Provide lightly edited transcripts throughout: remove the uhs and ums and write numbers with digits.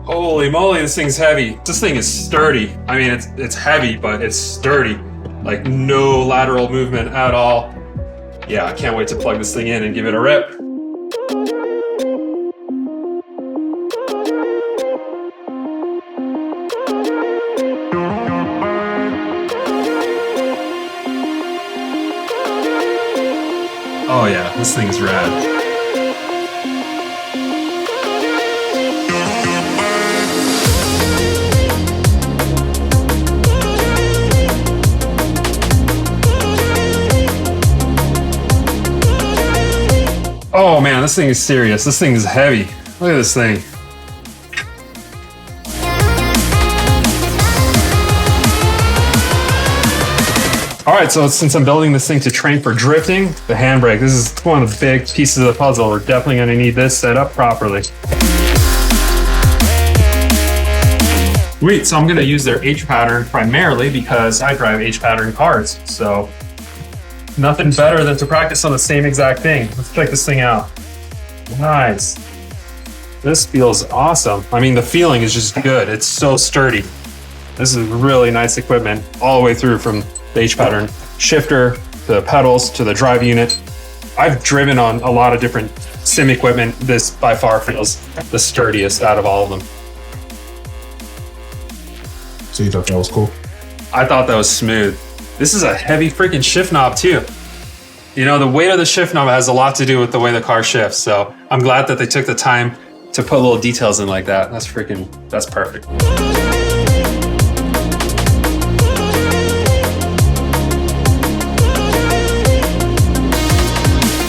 Holy moly, this thing's heavy. This thing is sturdy. I mean, it's heavy, but it's sturdy. Like no lateral movement at all. Yeah, I can't wait to plug this thing in and give it a rip. Oh yeah, this thing's rad. Oh man, this thing is serious. This thing is heavy. Look at this thing. All right, so since I'm building this thing to train for drifting, the handbrake, this is one of the big pieces of the puzzle. We're definitely gonna need this set up properly. Sweet, so I'm gonna use their H pattern primarily because I drive H pattern cars. So nothing better than to practice on the same exact thing. Let's check this thing out. Nice. This feels awesome. I mean, the feeling is just good. It's so sturdy. This is really nice equipment all the way through from the H pattern shifter to the pedals to the drive unit. I've driven on a lot of different sim equipment. This by far feels the sturdiest out of all of them. So you thought that was cool? I thought that was smooth. This is a heavy freaking shift knob too. You know, the weight of the shift knob has a lot to do with the way the car shifts. So I'm glad that they took the time to put little details in like that. That's perfect.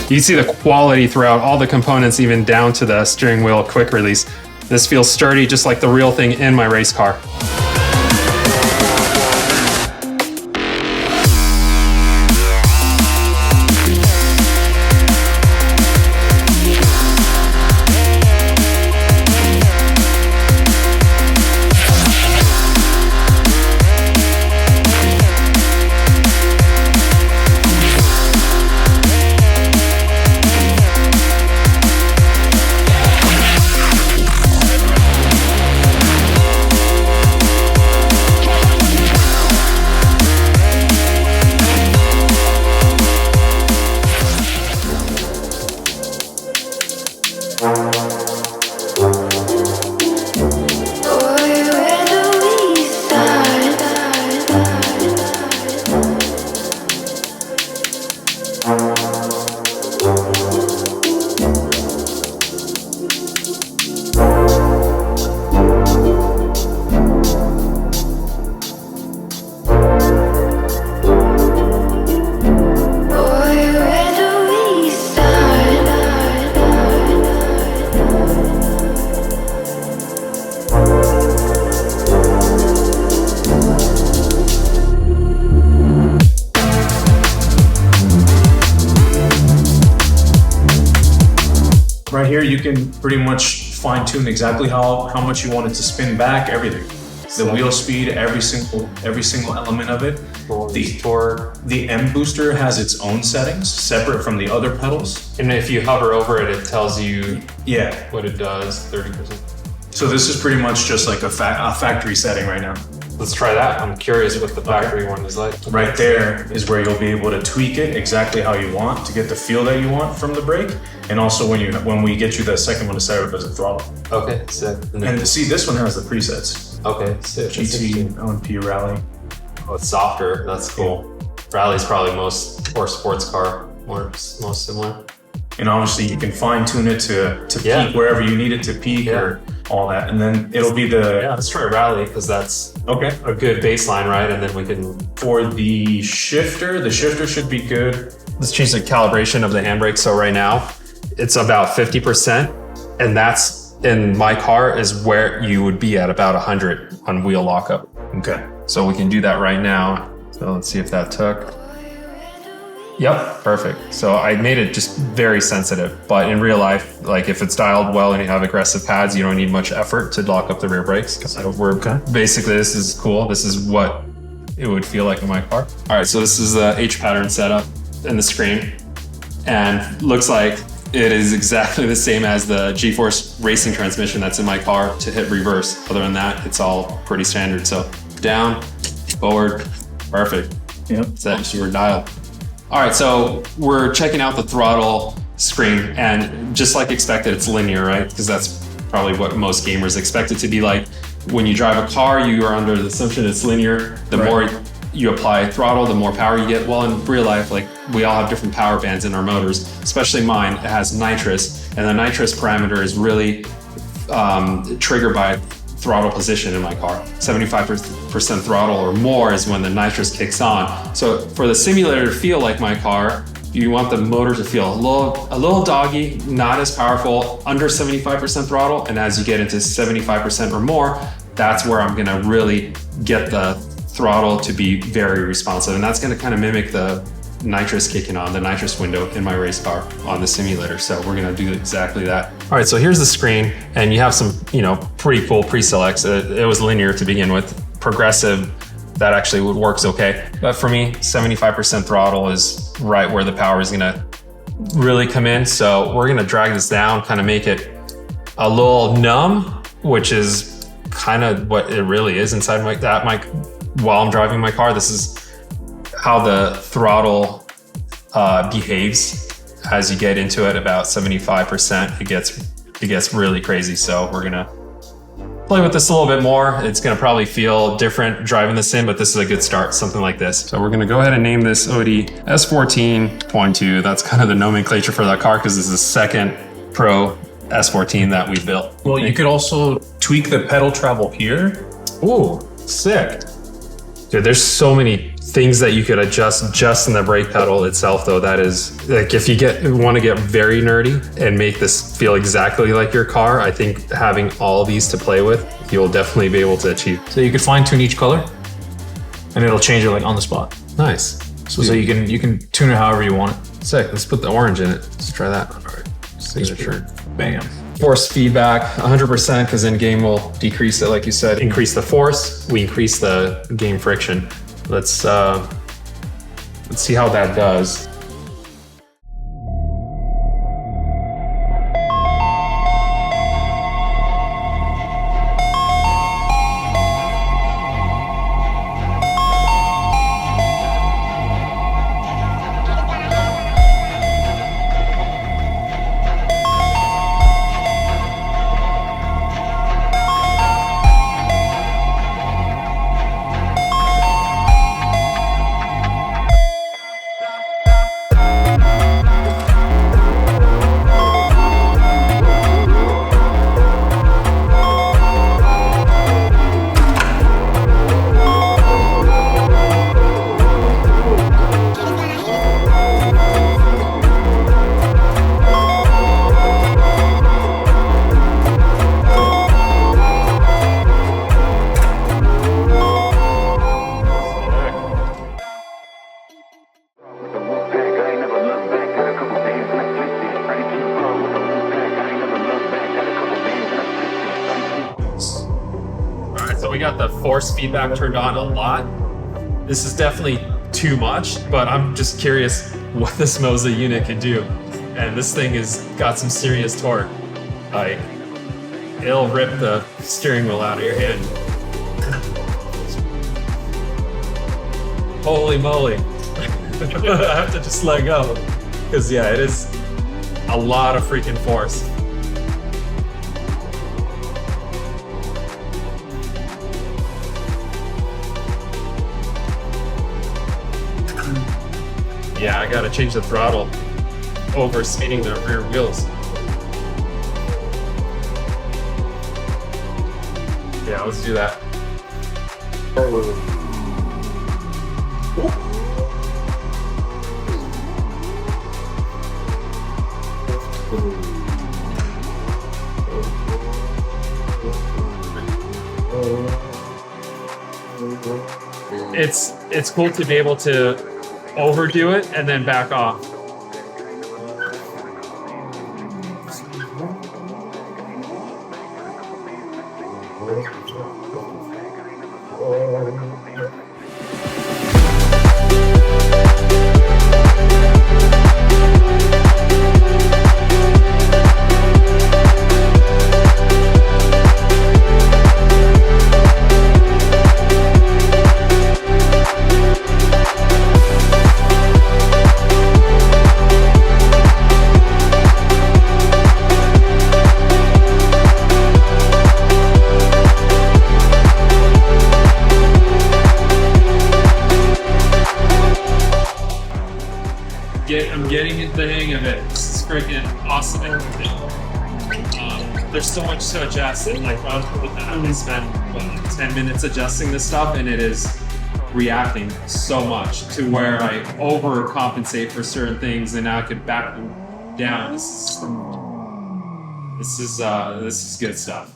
You can see the quality throughout all the components, even down to the steering wheel quick release. This feels sturdy, just like the real thing in my race car. Right here, you can pretty much fine tune exactly how much you want it to spin back, everything. The wheel speed, every single element of it. The M booster has its own settings, separate from the other pedals. And if you hover over it, it tells you Yeah. what it does, 30%. So this is pretty much just like a factory setting right now. Let's try that. I'm curious what the factory one is like. Right there is where you'll be able to tweak it exactly how you want to get the feel that you want from the brake. And also when we get you the second one to set up as a throttle. Okay, sick. And see, this one has the presets. Okay, sick. GT, ONP, Rally. Oh, it's softer. That's cool. Rally's probably most, or sports car, most similar. And obviously you can fine tune it to Yeah. peak wherever you need it to peak or all that. And then it'll be the, Yeah, let's try Rally because that's okay. a good baseline, right? And then we can, For the shifter should be good. let's change the calibration of the handbrake. So right now it's about 50%, and that's in my car is where you would be at about 100 on wheel lockup. Okay. So we can do that right now. So let's see if that took. Yep, perfect. So I made it just very sensitive, but in real life, like if it's dialed well and you have aggressive pads, you don't need much effort to lock up the rear brakes. So we're basically, this is cool. This is what it would feel like in my car. All right, so this is the H pattern setup in the screen, and looks like it is exactly the same as the G-Force racing transmission that's in my car to hit reverse. Other than that, it's all pretty standard. So down, forward, perfect. Yep. Set your dial. All right, so we're checking out the throttle screen, and just like expected, it's linear, right? Because that's probably what most gamers expect it to be like. When you drive a car, you are under the assumption it's linear. The more you apply throttle, the more power you get. Well, in real life, like we all have different power bands in our motors, especially mine. It has nitrous, and the nitrous parameter is really triggered by throttle position in my car. 75% throttle or more is when the nitrous kicks on. So for the simulator to feel like my car, you want the motor to feel a little doggy, not as powerful, under 75% throttle. And as you get into 75% or more, that's where I'm gonna really get the throttle to be very responsive. And that's gonna kind of mimic the nitrous kicking on, the nitrous window in my race car on the simulator. So we're gonna do exactly that. All right, so here's the screen, and you have some, pretty cool pre-selects. It was linear to begin with. Progressive, that actually works okay. But for me, 75% throttle is right where the power is gonna really come in. So we're gonna drag this down, kind of make it a little numb, which is kind of what it really is inside while I'm driving my car. This is how the throttle behaves as you get into it. About 75%, it gets really crazy. So we're gonna play with this a little bit more. It's gonna probably feel different driving the sim, but this is a good start, something like this. So we're gonna go ahead and name this Audi S14.2. That's kind of the nomenclature for that car because this is the second Pro S14 that we built. Well, you could also tweak the pedal travel here. Ooh, sick. Dude, there's so many things that you could adjust just in the brake pedal itself, though. That is, like, if you want to get very nerdy and make this feel exactly like your car, I think having all these to play with, you'll definitely be able to achieve. So you could fine tune each color and it'll change it like on the spot. Nice. So you can tune it however you want it. Sick. Let's put the orange in it. Let's try that. All right. Signature. Bam. Force feedback, 100%, because in game we'll decrease it, like you said. Increase the force, we increase the game friction. Let's see how that does. So we got the force feedback turned on a lot. This is definitely too much, but I'm just curious what this MOZA unit can do. And this thing has got some serious torque. Like, it'll rip the steering wheel out of your hand. Holy moly. I have to just let go. Because yeah, it is a lot of freaking force. Yeah, I gotta change the throttle over speeding the rear wheels. Yeah, let's do that. It's cool to be able to overdo it and then back off. I'm getting the hang of it. This is freaking awesome. There's so much to adjust, and like I only spent 10 minutes adjusting this stuff, and it is reacting so much to where I overcompensate for certain things, and now I could back them down. This is good stuff.